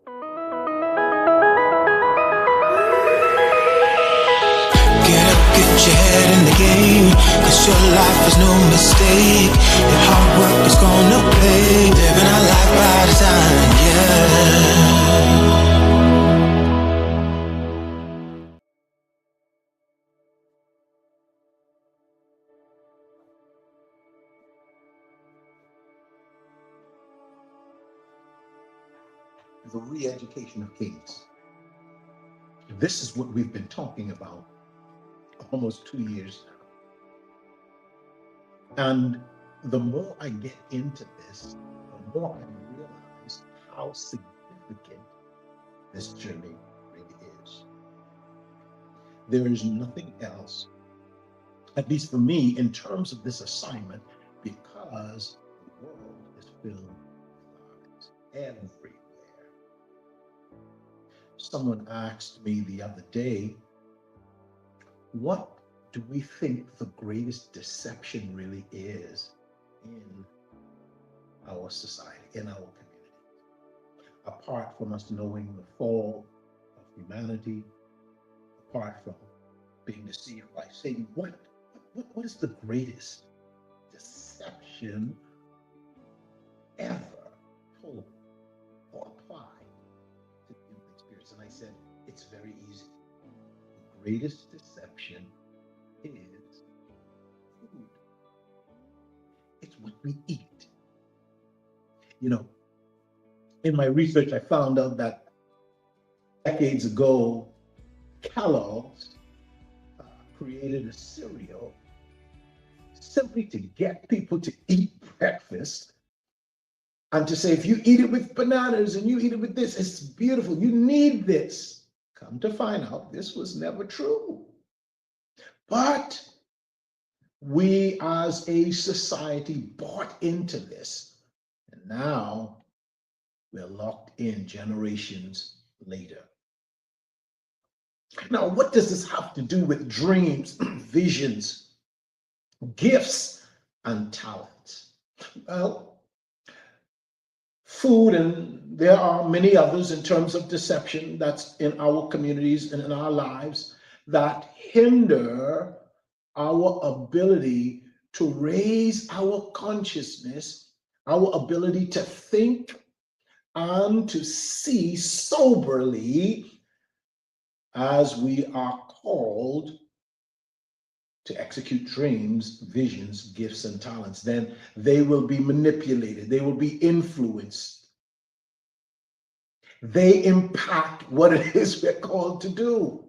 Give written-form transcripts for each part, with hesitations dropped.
Get up, get your head in the game, 'cause your life is no mistake. Your hard work is gonna pay. Living our life by design, yeah. The re-education of kings. This is what we've been talking about almost 2 years now. And the more I get into this, the more I realize how significant this journey really is. There is nothing else, at least for me, in terms of this assignment, because the world is filled with lies everywhere. Someone asked me the other day, what do we think the greatest deception really is in our society, in our community? Apart from us knowing the fall of humanity, apart from being deceived by Satan, what is the greatest deception ever told or applied to the human experience? And I said, it's very easy. The greatest deception is food. It's what we eat. You know, in my research, I found out that decades ago, Kellogg's created a cereal simply to get people to eat breakfast and to say, if you eat it with bananas and you eat it with this, it's beautiful. You need this. Come to find out, this was never true. But we as a society bought into this. And now we're locked in generations later. Now, what does this have to do with dreams, visions, gifts, and talents? Well, food, and there are many others in terms of deception that's in our communities and in our lives that hinder our ability to raise our consciousness, our ability to think and to see soberly as we are called to execute dreams, visions, gifts, and talents. Then they will be manipulated. They will be influenced. They impact what it is we're called to do.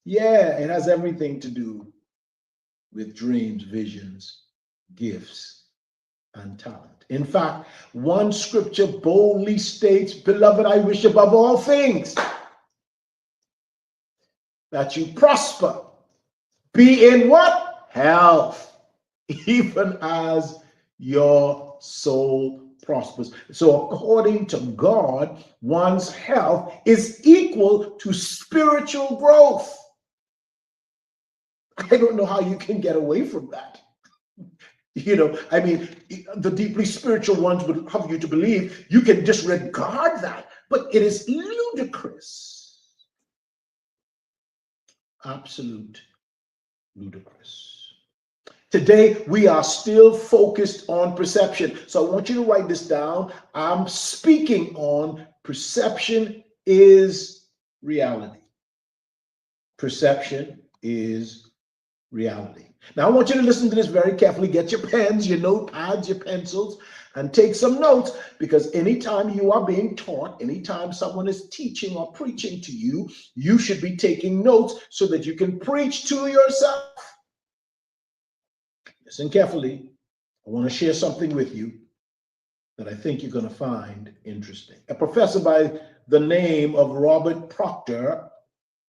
Yeah, it has everything to do with dreams, visions, gifts, and talent. In fact, one scripture boldly states, beloved, I wish above all things that you prosper, be in what? Health, even as your soul prospers. So according to God, one's health is equal to spiritual growth. I don't know how you can get away from that. You know, I mean, the deeply spiritual ones would have you to believe you can disregard that, but it is ludicrous. Absolute ludicrous. Today, we are still focused on perception. So I want you to write this down. I'm speaking on perception is reality. Perception is reality. Now, I want you to listen to this very carefully. Get your pens, your notepads, your pencils, and take some notes, because anytime you are being taught, anytime someone is teaching or preaching to you, you should be taking notes so that you can preach to yourself. Listen carefully. I want to share something with you that I think you're going to find interesting. A professor by the name of Robert Proctor,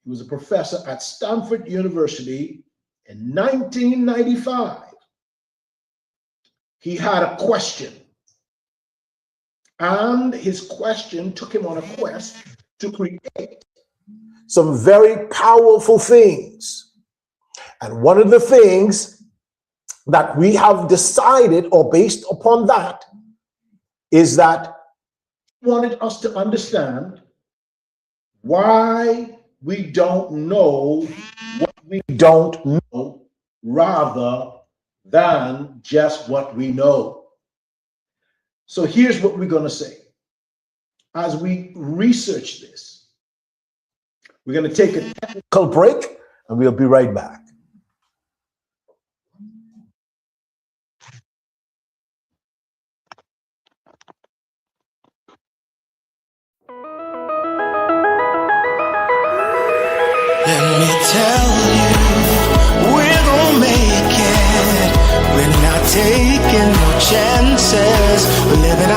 he was a professor at Stanford University in 1995. He had a question. And his question took him on a quest to create some very powerful things. And one of the things that we have decided, or based upon that, is that wanted us to understand why we don't know what we don't know rather than just what we know. So here's what we're going to say. As we research this, we're going to take a technical break and we'll be right back. Let me tell you, we're gonna make it. We're not taking no chances. We're living